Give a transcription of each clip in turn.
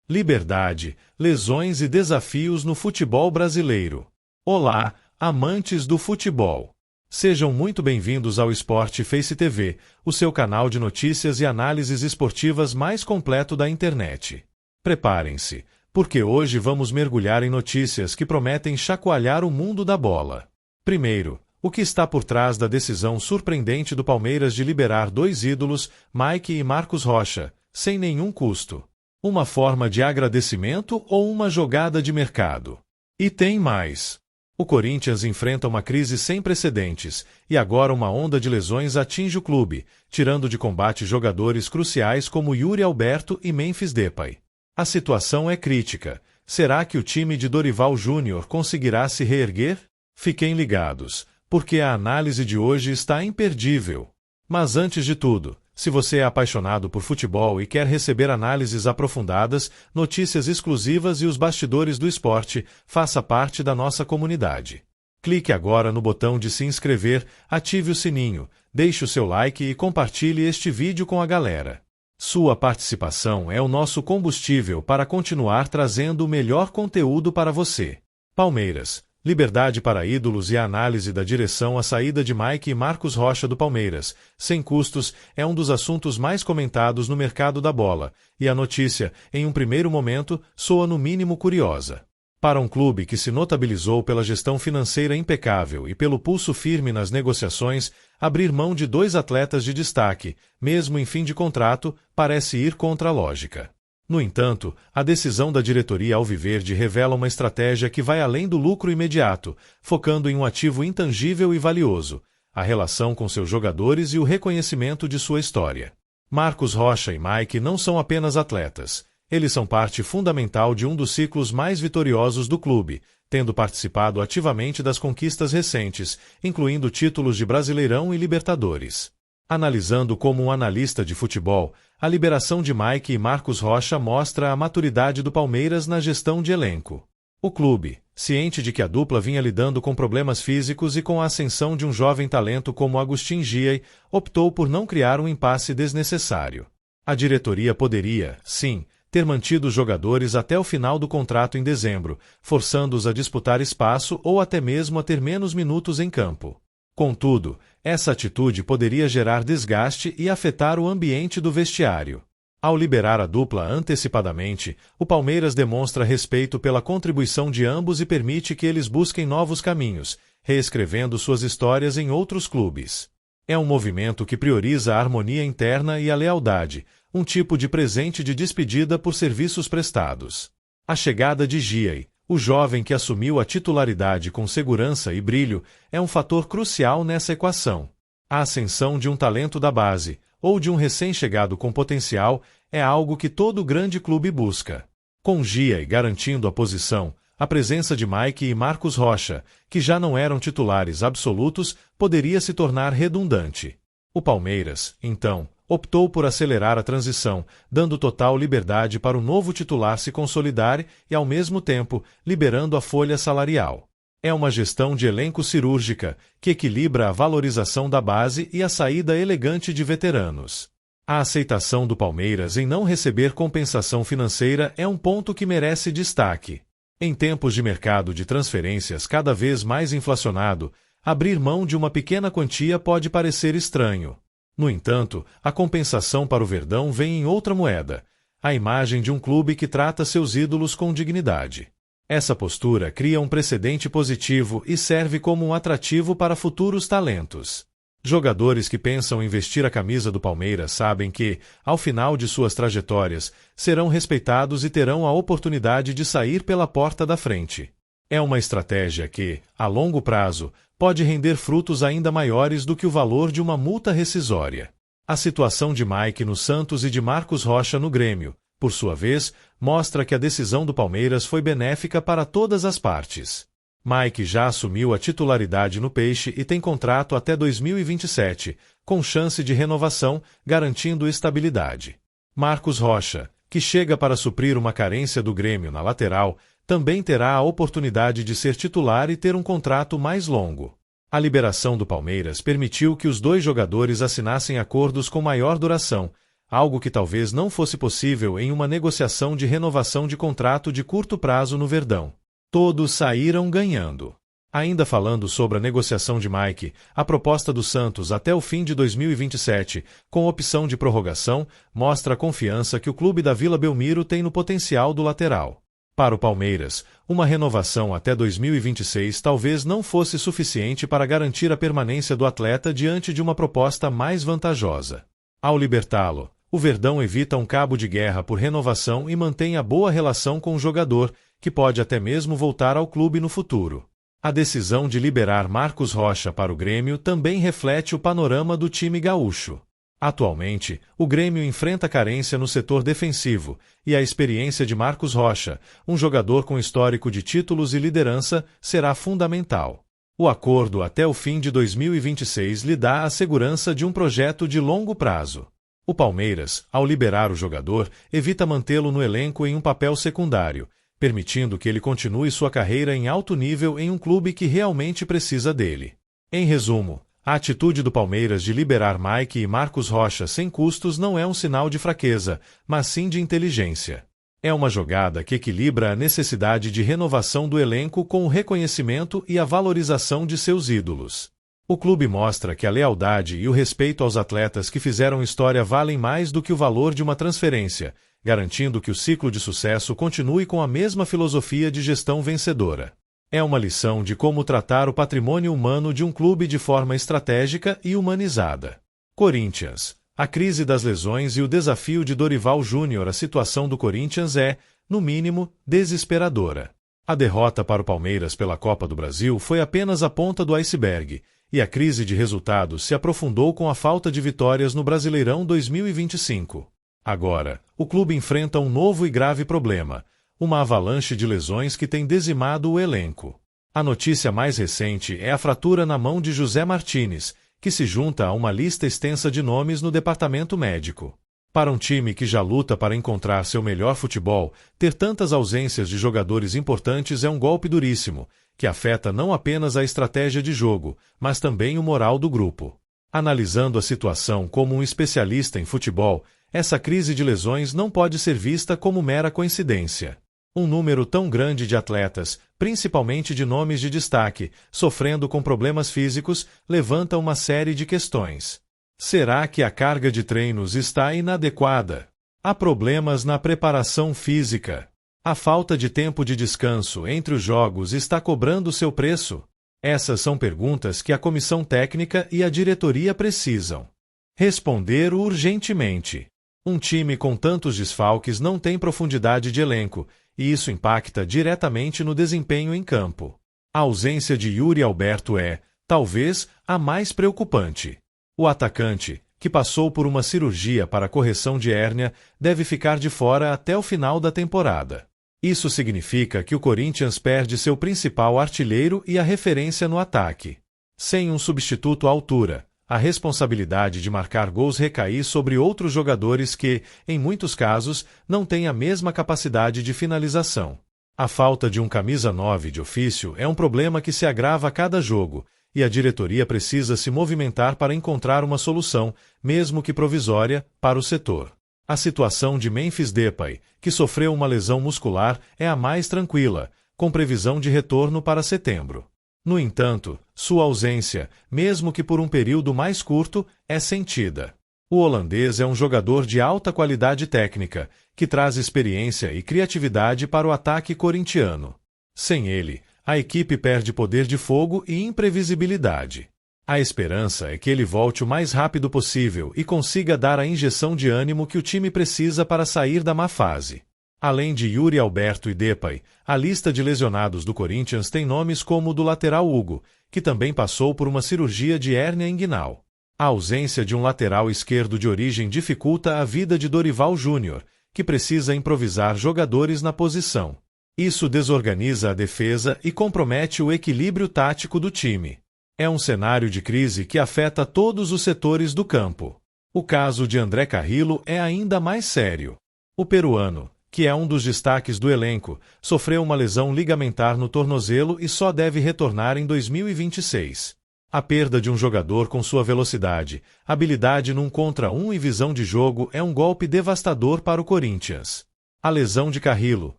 Liberdade, lesões e desafios no futebol brasileiro. Olá, amantes do futebol. Sejam muito bem-vindos ao Sport Face TV, o seu canal de notícias e análises esportivas mais completo da internet. Preparem-se, porque hoje vamos mergulhar em notícias que prometem chacoalhar o mundo da bola. Primeiro, o que está por trás da decisão surpreendente do Palmeiras de liberar dois ídolos, Mike e Marcos Rocha, sem nenhum custo. Uma forma de agradecimento ou uma jogada de mercado? E tem mais. O Corinthians enfrenta uma crise sem precedentes, e agora uma onda de lesões atinge o clube, tirando de combate jogadores cruciais como Yuri Alberto e Memphis Depay. A situação é crítica. Será que o time de Dorival Júnior conseguirá se reerguer? Fiquem ligados, porque a análise de hoje está imperdível. Mas antes de tudo, se você é apaixonado por futebol e quer receber análises aprofundadas, notícias exclusivas e os bastidores do esporte, faça parte da nossa comunidade. Clique agora no botão de se inscrever, ative o sininho, deixe o seu like e compartilhe este vídeo com a galera. Sua participação é o nosso combustível para continuar trazendo o melhor conteúdo para você. Palmeiras. Liberdade para ídolos e a análise da direção à saída de Mike e Marcos Rocha do Palmeiras, sem custos, é um dos assuntos mais comentados no mercado da bola, e a notícia, em um primeiro momento, soa no mínimo curiosa. Para um clube que se notabilizou pela gestão financeira impecável e pelo pulso firme nas negociações, abrir mão de dois atletas de destaque, mesmo em fim de contrato, parece ir contra a lógica. No entanto, a decisão da diretoria alviverde revela uma estratégia que vai além do lucro imediato, focando em um ativo intangível e valioso, a relação com seus jogadores e o reconhecimento de sua história. Marcos Rocha e Mike não são apenas atletas. Eles são parte fundamental de um dos ciclos mais vitoriosos do clube, tendo participado ativamente das conquistas recentes, incluindo títulos de Brasileirão e Libertadores. Analisando como um analista de futebol, a liberação de Mike e Marcos Rocha mostra a maturidade do Palmeiras na gestão de elenco. O clube, ciente de que a dupla vinha lidando com problemas físicos e com a ascensão de um jovem talento como Agustin Giai, optou por não criar um impasse desnecessário. A diretoria poderia, sim, ter mantido os jogadores até o final do contrato em dezembro, forçando-os a disputar espaço ou até mesmo a ter menos minutos em campo. Contudo, essa atitude poderia gerar desgaste e afetar o ambiente do vestiário. Ao liberar a dupla antecipadamente, o Palmeiras demonstra respeito pela contribuição de ambos e permite que eles busquem novos caminhos, reescrevendo suas histórias em outros clubes. É um movimento que prioriza a harmonia interna e a lealdade, um tipo de presente de despedida por serviços prestados. A chegada de Giai, o jovem que assumiu a titularidade com segurança e brilho, é um fator crucial nessa equação. A ascensão de um talento da base, ou de um recém-chegado com potencial, é algo que todo grande clube busca. Com Giai garantindo a posição, a presença de Mike e Marcos Rocha, que já não eram titulares absolutos, poderia se tornar redundante. O Palmeiras, então, optou por acelerar a transição, dando total liberdade para o novo titular se consolidar e, ao mesmo tempo, liberando a folha salarial. É uma gestão de elenco cirúrgica, que equilibra a valorização da base e a saída elegante de veteranos. A aceitação do Palmeiras em não receber compensação financeira é um ponto que merece destaque. Em tempos de mercado de transferências cada vez mais inflacionado, abrir mão de uma pequena quantia pode parecer estranho. No entanto, a compensação para o Verdão vem em outra moeda, a imagem de um clube que trata seus ídolos com dignidade. Essa postura cria um precedente positivo e serve como um atrativo para futuros talentos. Jogadores que pensam em vestir a camisa do Palmeiras sabem que, ao final de suas trajetórias, serão respeitados e terão a oportunidade de sair pela porta da frente. É uma estratégia que, a longo prazo, pode render frutos ainda maiores do que o valor de uma multa rescisória. A situação de Mike no Santos e de Marcos Rocha no Grêmio, por sua vez, mostra que a decisão do Palmeiras foi benéfica para todas as partes. Mike já assumiu a titularidade no Peixe e tem contrato até 2027, com chance de renovação, garantindo estabilidade. Marcos Rocha, que chega para suprir uma carência do Grêmio na lateral, também terá a oportunidade de ser titular e ter um contrato mais longo. A liberação do Palmeiras permitiu que os dois jogadores assinassem acordos com maior duração, algo que talvez não fosse possível em uma negociação de renovação de contrato de curto prazo no Verdão. Todos saíram ganhando. Ainda falando sobre a negociação de Mike, a proposta do Santos até o fim de 2027, com opção de prorrogação, mostra a confiança que o clube da Vila Belmiro tem no potencial do lateral. Para o Palmeiras, uma renovação até 2026 talvez não fosse suficiente para garantir a permanência do atleta diante de uma proposta mais vantajosa. Ao libertá-lo, o Verdão evita um cabo de guerra por renovação e mantém a boa relação com o jogador, que pode até mesmo voltar ao clube no futuro. A decisão de liberar Marcos Rocha para o Grêmio também reflete o panorama do time gaúcho. Atualmente, o Grêmio enfrenta carência no setor defensivo, e a experiência de Marcos Rocha, um jogador com histórico de títulos e liderança, será fundamental. O acordo até o fim de 2026 lhe dá a segurança de um projeto de longo prazo. O Palmeiras, ao liberar o jogador, evita mantê-lo no elenco em um papel secundário, permitindo que ele continue sua carreira em alto nível em um clube que realmente precisa dele. Em resumo, a atitude do Palmeiras de liberar Mike e Marcos Rocha sem custos não é um sinal de fraqueza, mas sim de inteligência. É uma jogada que equilibra a necessidade de renovação do elenco com o reconhecimento e a valorização de seus ídolos. O clube mostra que a lealdade e o respeito aos atletas que fizeram história valem mais do que o valor de uma transferência, garantindo que o ciclo de sucesso continue com a mesma filosofia de gestão vencedora. É uma lição de como tratar o patrimônio humano de um clube de forma estratégica e humanizada. Corinthians. A crise das lesões e o desafio de Dorival Júnior. A situação do Corinthians é, no mínimo, desesperadora. A derrota para o Palmeiras pela Copa do Brasil foi apenas a ponta do iceberg, e a crise de resultados se aprofundou com a falta de vitórias no Brasileirão 2025. Agora, o clube enfrenta um novo e grave problema, uma avalanche de lesões que tem dizimado o elenco. A notícia mais recente é a fratura na mão de José Martínez, que se junta a uma lista extensa de nomes no departamento médico. Para um time que já luta para encontrar seu melhor futebol, ter tantas ausências de jogadores importantes é um golpe duríssimo, que afeta não apenas a estratégia de jogo, mas também o moral do grupo. Analisando a situação como um especialista em futebol, essa crise de lesões não pode ser vista como mera coincidência. Um número tão grande de atletas, principalmente de nomes de destaque, sofrendo com problemas físicos, levanta uma série de questões. Será que a carga de treinos está inadequada? Há problemas na preparação física? A falta de tempo de descanso entre os jogos está cobrando seu preço? Essas são perguntas que a comissão técnica e a diretoria precisam responder urgentemente. Um time com tantos desfalques não tem profundidade de elenco, e isso impacta diretamente no desempenho em campo. A ausência de Yuri Alberto é, talvez, a mais preocupante. O atacante, que passou por uma cirurgia para correção de hérnia, deve ficar de fora até o final da temporada. Isso significa que o Corinthians perde seu principal artilheiro e a referência no ataque. Sem um substituto à altura, a responsabilidade de marcar gols recai sobre outros jogadores que, em muitos casos, não têm a mesma capacidade de finalização. A falta de um camisa 9 de ofício é um problema que se agrava a cada jogo, e a diretoria precisa se movimentar para encontrar uma solução, mesmo que provisória, para o setor. A situação de Memphis Depay, que sofreu uma lesão muscular, é a mais tranquila, com previsão de retorno para setembro. No entanto, sua ausência, mesmo que por um período mais curto, é sentida. O holandês é um jogador de alta qualidade técnica, que traz experiência e criatividade para o ataque corintiano. Sem ele, a equipe perde poder de fogo e imprevisibilidade. A esperança é que ele volte o mais rápido possível e consiga dar a injeção de ânimo que o time precisa para sair da má fase. Além de Yuri Alberto e Depay, a lista de lesionados do Corinthians tem nomes como o do lateral Hugo, que também passou por uma cirurgia de hérnia inguinal. A ausência de um lateral esquerdo de origem dificulta a vida de Dorival Júnior, que precisa improvisar jogadores na posição. Isso desorganiza a defesa e compromete o equilíbrio tático do time. É um cenário de crise que afeta todos os setores do campo. O caso de André Carrillo é ainda mais sério. O peruano, que é um dos destaques do elenco, sofreu uma lesão ligamentar no tornozelo e só deve retornar em 2026. A perda de um jogador com sua velocidade, habilidade num contra um e visão de jogo é um golpe devastador para o Corinthians. A lesão de Carrillo,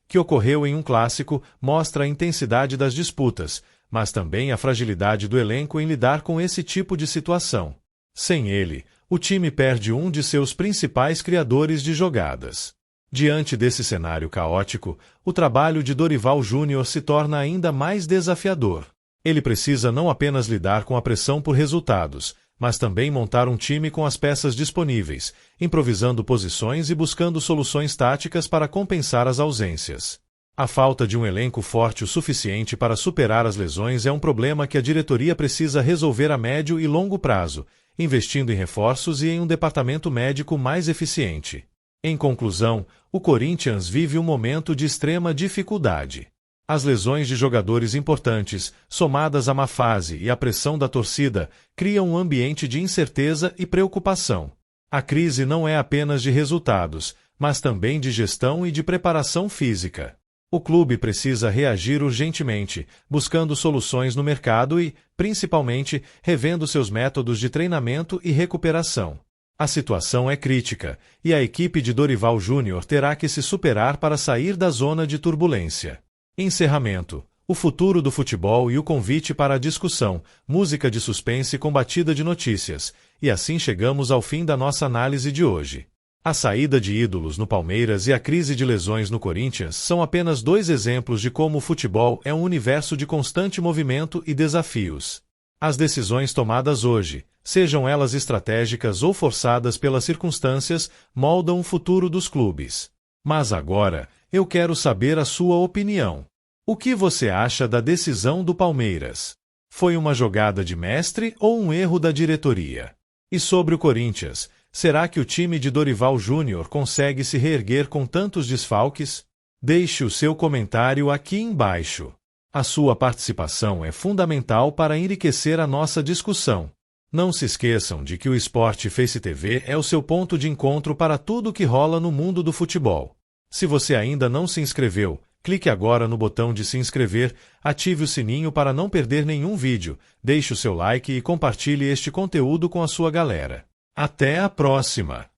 que ocorreu em um clássico, mostra a intensidade das disputas, mas também a fragilidade do elenco em lidar com esse tipo de situação. Sem ele, o time perde um de seus principais criadores de jogadas. Diante desse cenário caótico, o trabalho de Dorival Júnior se torna ainda mais desafiador. Ele precisa não apenas lidar com a pressão por resultados, mas também montar um time com as peças disponíveis, improvisando posições e buscando soluções táticas para compensar as ausências. A falta de um elenco forte o suficiente para superar as lesões é um problema que a diretoria precisa resolver a médio e longo prazo, investindo em reforços e em um departamento médico mais eficiente. Em conclusão, o Corinthians vive um momento de extrema dificuldade. As lesões de jogadores importantes, somadas à má fase e à pressão da torcida, criam um ambiente de incerteza e preocupação. A crise não é apenas de resultados, mas também de gestão e de preparação física. O clube precisa reagir urgentemente, buscando soluções no mercado e, principalmente, revendo seus métodos de treinamento e recuperação. A situação é crítica, e a equipe de Dorival Júnior terá que se superar para sair da zona de turbulência. Encerramento. O futuro do futebol e o convite para a discussão, música de suspense com batida de notícias, e assim chegamos ao fim da nossa análise de hoje. A saída de ídolos no Palmeiras e a crise de lesões no Corinthians são apenas dois exemplos de como o futebol é um universo de constante movimento e desafios. As decisões tomadas hoje, sejam elas estratégicas ou forçadas pelas circunstâncias, moldam o futuro dos clubes. Mas agora, eu quero saber a sua opinião. O que você acha da decisão do Palmeiras? Foi uma jogada de mestre ou um erro da diretoria? E sobre o Corinthians, será que o time de Dorival Júnior consegue se reerguer com tantos desfalques? Deixe o seu comentário aqui embaixo. A sua participação é fundamental para enriquecer a nossa discussão. Não se esqueçam de que o Sport Face TV é o seu ponto de encontro para tudo o que rola no mundo do futebol. Se você ainda não se inscreveu, clique agora no botão de se inscrever, ative o sininho para não perder nenhum vídeo, deixe o seu like e compartilhe este conteúdo com a sua galera. Até a próxima!